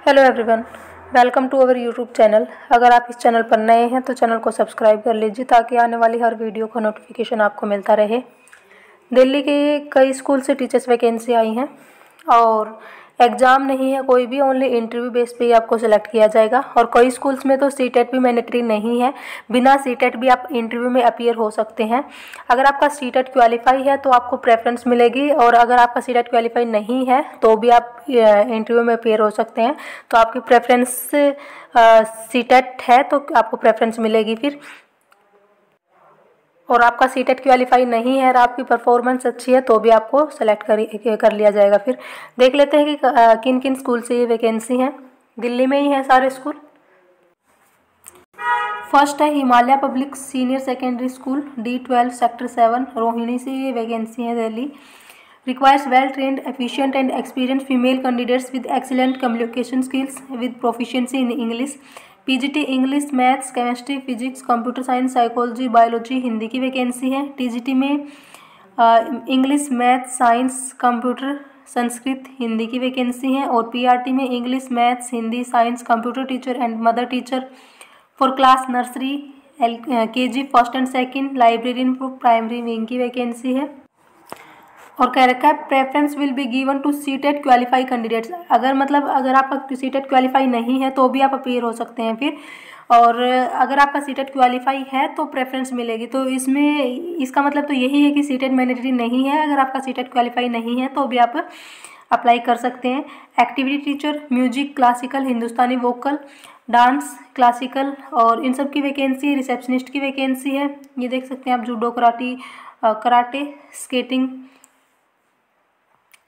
Hello everyone, welcome to our YouTube channel. अगर आप इस चैनल पर नए हैं तो चैनल को सब्सक्राइब कर लीजिए ताकि आने वाली हर वीडियो का नोटिफिकेशन आपको मिलता रहे। दिल्ली के कई स्कूल से टीचर्स वैकेंसी आई हैं और एग्ज़ाम नहीं है कोई भी, ओनली इंटरव्यू बेस पे ही आपको सेलेक्ट किया जाएगा। और कई स्कूल्स में तो सीटेट भी मैंडेटरी नहीं है, बिना सीटेट भी आप इंटरव्यू में अपीयर हो सकते हैं। अगर आपका सीटेट क्वालिफाई है तो आपको प्रेफरेंस मिलेगी, और अगर आपका सीटेट क्वालिफाई नहीं है तो भी आप इंटरव्यू में अपीयर हो सकते हैं। तो आपकी प्रेफरेंस सीटेट है तो आपको प्रेफरेंस मिलेगी फिर। और आपका सीटेट क्वालिफाई नहीं है और आपकी परफॉर्मेंस अच्छी है तो भी आपको सेलेक्ट कर लिया जाएगा। फिर देख लेते हैं कि किन किन स्कूल से ये वैकेंसी हैं। दिल्ली में ही हैं सारे स्कूल। फर्स्ट है Himalaya public senior secondary school, D12 sector 7, Rohini से ये वैकेंसी है Delhi. Requires well trained, efficient and experience female candidates with excellent communication skills with proficiency in English. PGT English, maths, chemistry, physics, computer science, psychology, biology, Hindi की vacancy है। TGT में English, maths, science, computer, Sanskrit, Hindi की vacancy है। और PRT में English, maths, Hindi, science, computer teacher and mother teacher for class nursery, KG first and second, librarian for primary wing की vacancy है। और कह रखा है preference will be given to CTET qualify candidates. अगर आपका सीटेट क्वालिफाई नहीं है तो भी आप अपीयर हो सकते हैं फिर। और अगर आपका सीटेट क्वालिफाई है तो प्रेफरेंस मिलेगी। तो इसमें इसका मतलब तो यही है कि सीटेट मैंडेटरी नहीं है। अगर आपका सीटेट क्वालिफाई नहीं है तो भी आप अप्लाई कर सकते हैं। एक्टिविटी टीचर, म्यूजिक, क्लासिकल, हिंदुस्तानी वोकल, डांस, क्लासिकल, और इन सब की वैकेंसी। रिसेप्शनिस्ट की वैकेंसी है, ये देख सकते हैं आप, जूडो, कराटे, स्केटिंग।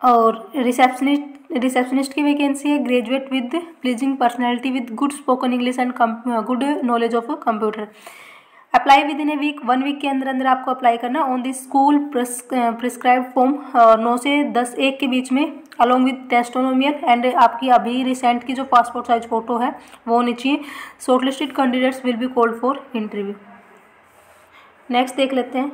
और रिसेप्शनिस्ट की वैकेंसी है। Graduate with pleasing personality with good spoken English and good knowledge of computer. Apply with in a week, 1 week के अंदर आपको अप्लाई करना on the school prescribe form 9 से 10 के बीच में, अलॉन्ग विद टेस्टोनोमियल एंड आपकी अभी रिसेंट की जो पासपोर्ट साइज फोटो है वो होनी चाहिए। Shortlisted candidates will be called for interview. Next देख लेते हैं।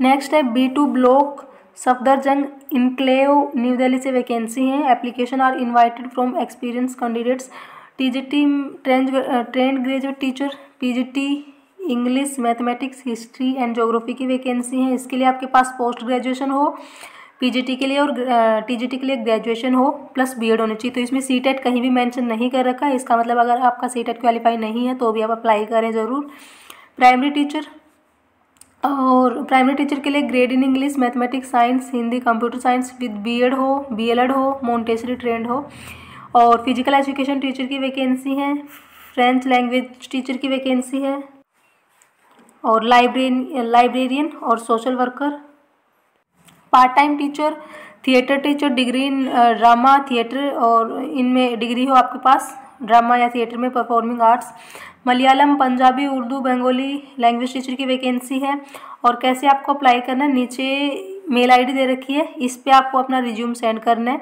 नेक्स्ट है B2 block Safdarjung enclave, new Delhi से वैकेंसी है। Application are invited from experience candidates. TGT trained graduate teacher, PGT English, mathematics, history and geography की वैकेंसी है। इसके लिए आपके पास पोस्ट ग्रेजुएशन हो पीजीटी के लिए, और टीजीटी के लिए ग्रेजुएशन हो प्लस बीएड होनी चाहिए। तो इसमें सीटेट कहीं भी मेंशन नहीं कर रखा है। इसका मतलब अगर आपका सीटेट क्वालिफाई नहीं है तो भी आप अप्लाई करें ज़रूर। प्राइमरी टीचर, और प्राइमरी टीचर के लिए grade in English, mathematics, science, Hindi, computer science with BEd हो, बीएलएड हो, मोंटेसरी ट्रेंड हो। और फिजिकल एजुकेशन टीचर की वैकेंसी है। फ्रेंच लैंग्वेज टीचर की वैकेंसी है। और लाइब्रेरियन और social worker. Part time teacher, theatre teacher, degree in drama theatre, और इनमें डिग्री हो आपके पास ड्रामा या थिएटर में, performing arts. Malayalam, Punjabi, Urdu, Bengali language teacher की वैकेंसी है। और कैसे आपको अप्लाई करना है, नीचे मेल आईडी दे रखी है, इस पे आपको अपना रिज्यूम सेंड करना है।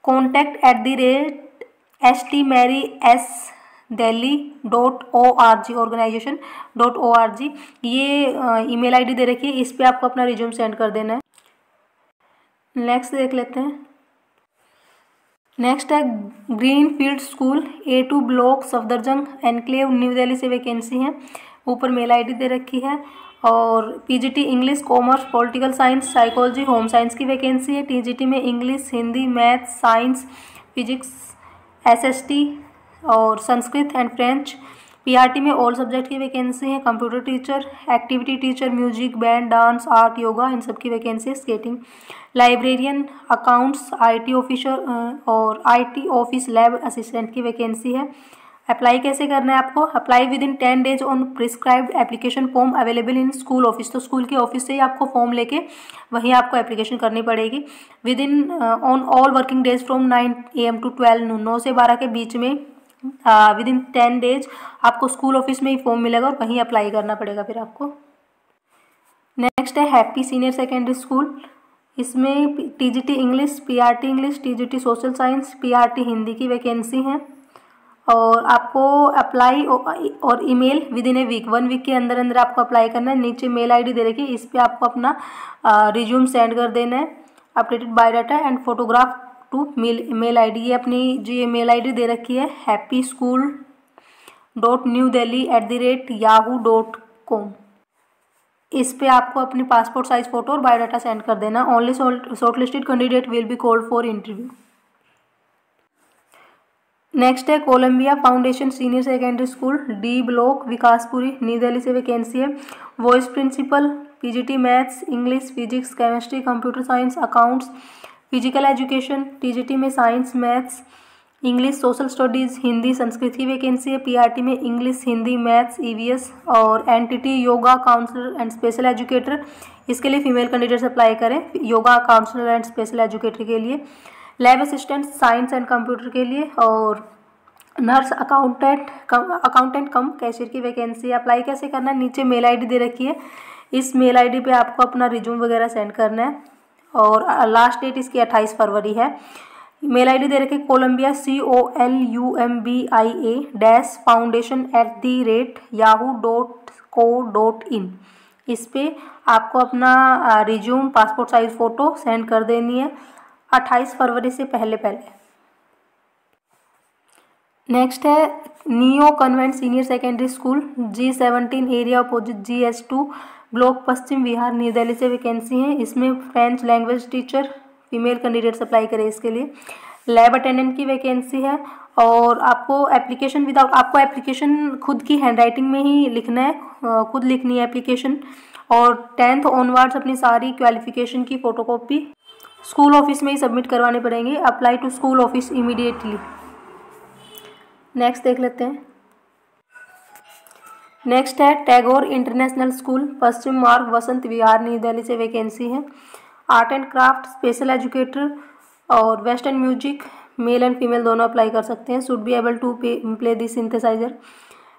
contact@stmarySdelhi.org organization.org, ये ईमेल आईडी दे रखी है, इस पे आपको अपना रिज्यूम सेंड कर देना है। नेक्स्ट देख लेते हैं। नेक्स्ट है greenfield school, A2 block Safdarjung enclave, new Delhi से वैकेंसी है। ऊपर मेल आईडी दे रखी है। और PGT English, commerce, political science, psychology, home science की वैकेंसी है। टीजीटी में English, Hindi, maths, science, physics, SST और संस्कृत एंड फ्रेंच। पीआरटी में ऑल सब्जेक्ट की वैकेंसी है। Computer teacher, activity teacher, music, band, dance, art, yoga, इन सब की वैकेंसी है। Skating. Librarian, accounts, IT officer और आईटी ऑफिस लैब असिस्टेंट की वैकेंसी है। अप्लाई कैसे करना है आपको, apply within 10 days on prescribed application form available in school office. तो स्कूल के ऑफिस से ही आपको फॉर्म लेके वहीं आपको एप्लीकेशन करनी पड़ेगी। With in on all working days from 9 AM to 12 noon, 9 से 12 के बीच में विद इन 10 days आपको स्कूल ऑफिस में ही फॉर्म मिलेगा और वहीं अप्लाई करना पड़ेगा फिर आपको। नेक्स्ट है हैप्पी सीनियर सेकेंडरी स्कूल, इसमें TGT English, PRT English, TGT social science, PRT Hindi की वैकेंसी है। और आपको अप्लाई और email with in a week, 1 week के अंदर आपको अप्लाई करना है। नीचे मेल आईडी दे रखी है, इस पर आपको अपना रिज्यूम सेंड कर देना है, updated biodata and photograph to mail ID. ये अपनी जो ये मेल आईडी दे रखी है happyschool.newdelhi@yahoo.com। इस पे आपको अपनी पासपोर्ट साइज फ़ोटो और बायोडाटा सेंड कर देना। Only shortlisted candidate will be called for interview. Next है Columbia foundation senior secondary school D block Vikaspuri new Delhi से वैकेंसी है। Vice principal, PGT maths, English, physics, chemistry, computer science, accounts, physical education. TGT में science, maths, English, social studies, Hindi, Sanskrit की vacancy है। PRT में English, Hindi, maths, EVS और NTT yoga counsellor and special educator. इसके लिए female candidates apply करें yoga counsellor and special educator के लिए। Lab assistant science and computer के लिए और नर्स, अकाउंटेंट कम कैशियर की वैकेंसी। अप्लाई कैसे करना है, नीचे मेल आईडी दे रखी है, इस मेल आईडी पे आपको अपना रिज्यूम वगैरह सेंड करना है और लास्ट डेट इसकी 28 फरवरी है। मेल आईडी दे रखी है कोलंबिया COLUMBIA-foundation@yahoo.co.in। इस पे आपको अपना resume, passport size photo send कर देनी है 28 फरवरी से पहले। नेक्स्ट है neo convent senior secondary school G17 area opposite GS2 block Paschim Vihar new Delhi से वैकेंसी है। इसमें French language teacher female candidates apply करें इसके लिए। लैब अटेंडेंट की वैकेंसी है और आपको एप्लीकेशन खुद की हैंडराइटिंग में ही लिखना है, खुद लिखनी है एप्लीकेशन और 10th ऑनवर्ड्स अपनी सारी क्वालिफिकेशन की फ़ोटोकॉपी स्कूल ऑफिस में ही सबमिट करवाने पड़ेंगे। Apply to school office immediately. Next देख लेते हैं। नेक्स्ट है टैगोर इंटरनेशनल स्कूल पश्चिम मार्ग वसंत विहार न्यू दिल्ली से वैकेंसी है। Art and craft, special educator और western music, male and female दोनों अप्लाई कर सकते हैं। Should be able to play the synthesizer.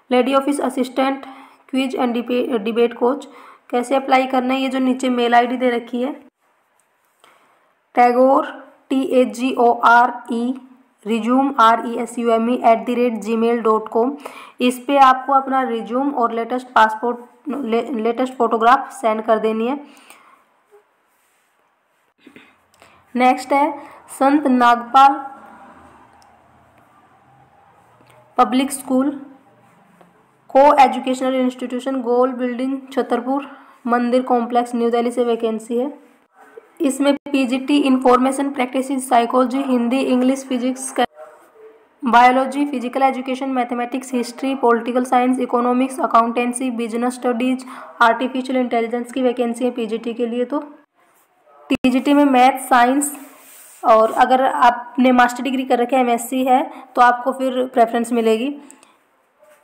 Lady office assistant, quiz and debate coach. कैसे अप्लाई करना है, ये जो नीचे मेल आईडी दे रखी है टैगोर TAGORE resume@gmail.com। इस पे आपको अपना रिज्यूम और लेटेस्ट फोटोग्राफ सेंड कर देनी है। नेक्स्ट है संत नागपाल पब्लिक स्कूल को एजुकेशनल इंस्टीट्यूशन गोल बिल्डिंग छतरपुर मंदिर कॉम्प्लेक्स न्यू दिल्ली से वैकेंसी है। इसमें PGT information practice, psychology, Hindi, English, physics, biology, physical education, mathematics, history, political science, economics, accountancy, business studies, artificial intelligence की वैकेंसी है पीजीटी के लिए। तो टीजीटी में मैथ, साइंस और अगर आपने मास्टर डिग्री कर रखे MSc है तो आपको फिर प्रेफरेंस मिलेगी।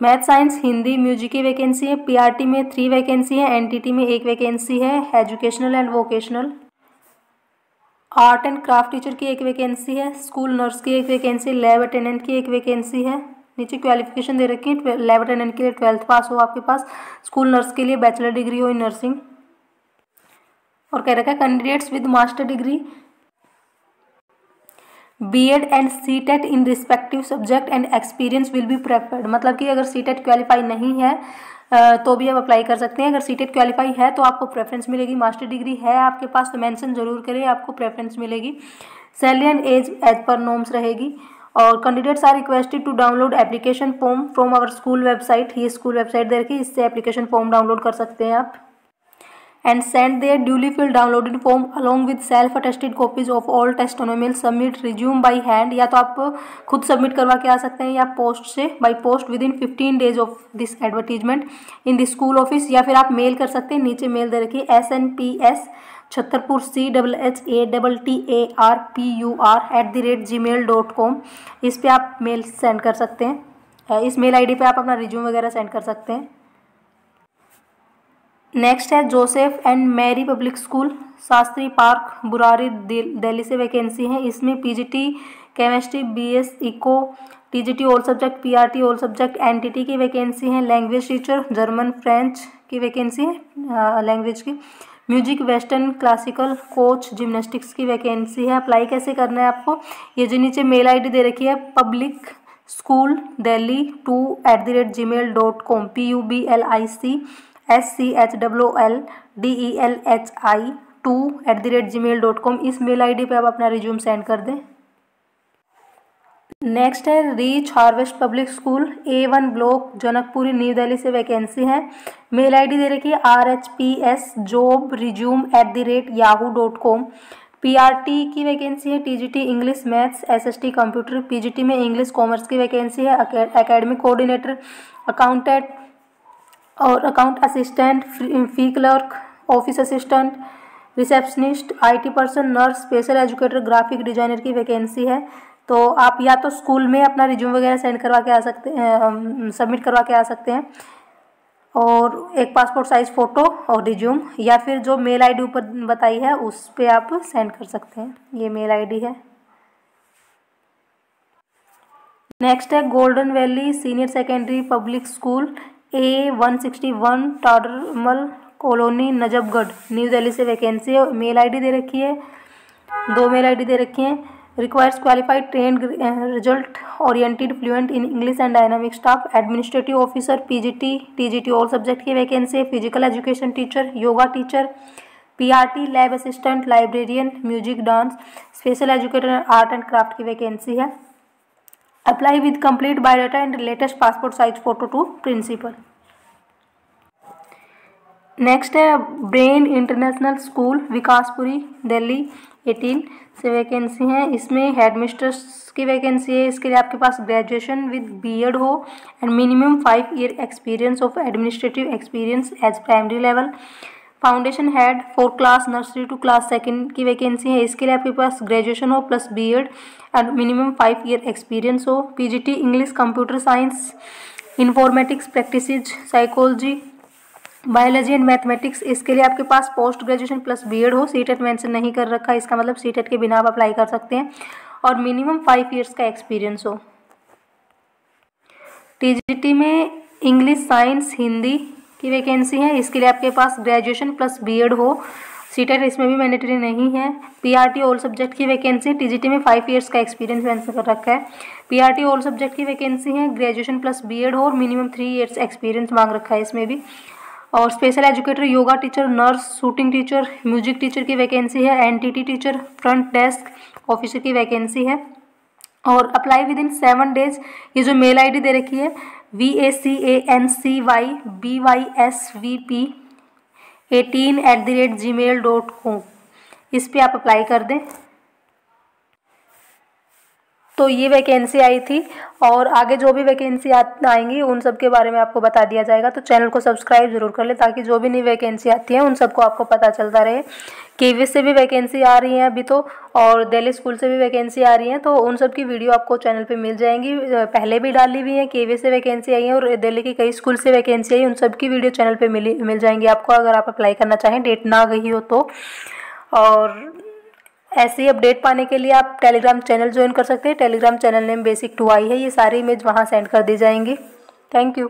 मैथ, साइंस, हिंदी, म्यूजिक की वैकेंसी है। पीआरटी में 3 वैकेंसी है, एनटीटी में 1 वैकेंसी है। Educational and vocational. Art and craft teacher की 1 वैकेंसी है। स्कूल नर्स की 1 वैकेंसी। लैब अटेंडेंट की 1 वैकेंसी है। नीचे क्वालिफिकेशन दे रखी है, लैब अटेंडेंट के लिए 12th पास हो आपके पास, स्कूल नर्स के लिए बैचलर डिग्री हो इन नर्सिंग। और कह रखा है candidates with master degree BEd and CTET in respective subject and experience will be preferred. मतलब कि अगर CTET क्वालिफाई नहीं है तो भी आप अप्लाई कर सकते हैं। अगर CTET क्वालिफाई है तो आपको प्रेफरेंस मिलेगी। मास्टर डिग्री है आपके पास तो मेंशन जरूर करें, आपको प्रेफरेंस मिलेगी। Salary and age per norms रहेगी। और candidates are requested to download application form from our school website. ये स्कूल वेबसाइट दे रखी है, इससे एप्लीकेशन फॉर्म डाउनलोड कर सकते हैं आप। and send their duly filled downloaded form along with self attested copies of all testimonials. Submit resume by hand, या तो आप खुद सबमिट करवा के आ सकते हैं या पोस्ट से by post with in 15 days of this advertisement in the school office, या फिर आप मेल कर सकते हैं। नीचे मेल दे रखी है SNPS छतरपुर CHHATTARPUR@gmail.com। इस पे आप मेल सेंड कर सकते हैं। इस मेल आईडी पे आप अपना रिज्यूम वगैरह सेंड कर सकते हैं। नेक्स्ट है Joseph and Mary public school Shastri park Burari Delhi से वैकेंसी है। इसमें PGT chemistry, BS eco, TGT all subject, PRT all subject, NTT की वैकेंसी है। लैंग्वेज टीचर जर्मन फ्रेंच की वैकेंसी है लैंग्वेज की। Music, western, classical coach, gymnastics की वैकेंसी है। अप्लाई कैसे करना है आपको, ये जो नीचे मेल आईडी दे रखी है public school Delhi 2@gmail.com PUBLIC SCHOOLDELHI2@gmail.com। इस मेल आईडी पे आप अपना रिज्यूम सेंड कर दें। नेक्स्ट है reach harvest public school A1 block Janakpuri new Delhi से वैकेंसी है। मेल आईडी दे रखी है rhpsjobresume@yahoo.com। PRT की वैकेंसी है। TGT English maths SST computer. PGT में इंग्लिश कॉमर्स की वैकेंसी है। एकेडमिक कोऑर्डिनेटर, अकाउंटेंट और account assistant, fee clerk, office assistant, receptionist, IT person, nurse, special educator, graphic designer की वैकेंसी है। तो आप या तो स्कूल में अपना रिज्यूम वगैरह सेंड करवा के आ सकते हैं, सबमिट करवा के आ सकते हैं, और एक पासपोर्ट साइज फ़ोटो और रिज्यूम, या फिर जो मेल आईडी ऊपर बताई है उस पर आप सेंड कर सकते हैं। ये मेल आईडी है। नेक्स्ट है golden valley senior secondary public school A161 Todarmal colony Najafgarh new Delhi से वैकेंसी है। मेल आईडी दे रखी है, 2 मेल आईडी दे रखी हैं। Requires qualified trained result oriented fluent in English and dynamic staff. Administrative officer PGT TGT all subject की vacancy है। Physical education teacher, yoga teacher, PRT lab assistant, librarian, music dance, special educator art and craft की vacancy है। Apply with complete biodata and latest passport size photo to principal. Next है brain international school Vikaspuri Delhi 18 से vacancy है। इसमें headmistress की vacancy है। इसके लिए आपके पास ग्रेजुएशन विद B.Ed हो and minimum 5 year experience of administrative experience age primary level. Foundation head for class nursery to class 2 की वैकेंसी है। इसके लिए आपके पास ग्रेजुएशन हो plus B.Ed and minimum 5 year experience हो। PGT English, computer science, informatics, practices, psychology, biology and mathematics. इसके लिए आपके पास पोस्ट ग्रेजुएशन प्लस B.Ed हो। CTET मेंशन नहीं कर रखा है, इसका मतलब CTET के बिना आप अप्लाई कर सकते हैं, और मिनिमम 5 ईयर्स का एक्सपीरियंस हो। TGT में इंग्लिश, साइंस, हिंदी की वैकेंसी है। इसके लिए आपके पास ग्रेजुएशन प्लस B.Ed हो। CTET इसमें भी मैंडेटरी नहीं है। PRT ऑल सब्जेक्ट की वैकेंसी। TGT में 5 ईयर्स का एक्सपीरियंस मेंशन कर रखा है। PRT ऑल सब्जेक्ट की वैकेंसी है। ग्रेजुएशन प्लस B.Ed हो और मिनिमम 3 ईयर्स एक्सपीरियंस मांग रखा है इसमें भी। और special educator, yoga teacher, nurse, shooting teacher, music teacher की वैकेंसी है। NTT teacher, front desk officer की वैकेंसी है। और अप्लाई विद इन 7 डेज। ये जो मेल आईडी दे रखी है vacancybyvysvp18@gmail.com, इस पर आप अप्लाई कर दें। तो ये वैकेंसी आई थी, और आगे जो भी वैकेंसी आएंगी उन सब के बारे में आपको बता दिया जाएगा। तो चैनल को सब्सक्राइब जरूर कर ले, ताकि जो भी नई वैकेंसी आती है उन सबको आपको पता चलता रहे। KVS से भी वैकेंसी आ रही है अभी तो, और दिल्ली स्कूल से भी वैकेंसी आ रही है, तो उन सब की वीडियो आपको चैनल पे मिल जाएंगी। पहले भी डाली हुई है, KVS से वैकेंसी आई है और दिल्ली की कई स्कूल से वैकेंसी आई है, उन सब की वीडियो चैनल पर मिल जाएंगी आपको, अगर आप अप्लाई करना चाहें, डेट ना गई हो तो। और ऐसे ही अपडेट पाने के लिए आप टेलीग्राम चैनल ज्वाइन कर सकते हैं। टेलीग्राम चैनल नेम basic2i है। ये सारी इमेज वहाँ सेंड कर दी जाएंगी। Thank you.